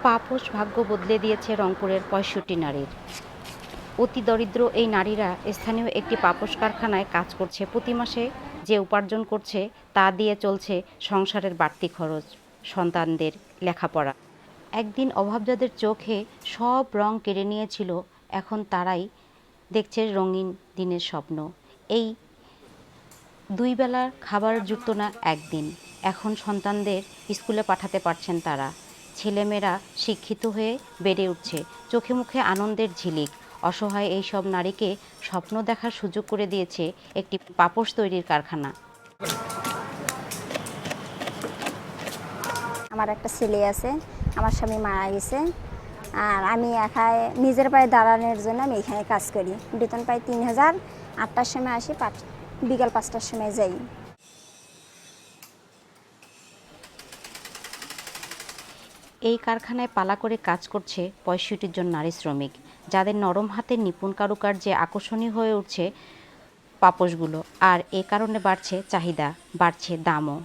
পাপোশ ভাগ্য বদলে দিয়েছে রংপুরের ৬৫ নারীর। অতি দরিদ্র এই নারীরা স্থানীয় একটি পাপোশ কারখানায় কাজ করছে। প্রতি মাসে যে উপার্জন করছে তা দিয়ে চলছে সংসারের বাড়তি খরচ, সন্তানদের লেখাপড়া। একদিন অভাবজাদের চোখে সব রং কেড়ে নিয়েছিল, এখন তারাই দেখছে রঙিন দিনের স্বপ্ন। এই দুই বেলার খাবার জুটত না একদিন, এখন সন্তানদের স্কুলে পাঠাতে পারছেন তারা। ছেলেমেয়েরা শিক্ষিত হয়ে বেড়ে উঠছে, চোখে মুখে আনন্দের ঝিলিক। অসহায় এই সব নারীকে স্বপ্ন দেখার সুযোগ করে দিয়েছে একটি পাপোশ তৈরির কারখানা। আমার একটা ছেলে আছে, আমার স্বামী মারা গেছে, আর আমি একাই নিজের পায়ে দাঁড়ানোর জন্য আমি এখানে কাজ করি। বেতন পাই ৩,০০০। ৮টার সময় আসি, বিকাল ৫টার সময় যাই। এই কারখানায় পালা করে কাজ করছে ৬৫ জন নারী শ্রমিক, যাদের নরম হাতের নিপুণ কারুকার্যে আকর্ষণীয় হয়ে উঠছে পাপোশগুলো। আর এ কারণে বাড়ছে চাহিদা, বাড়ছে দামও।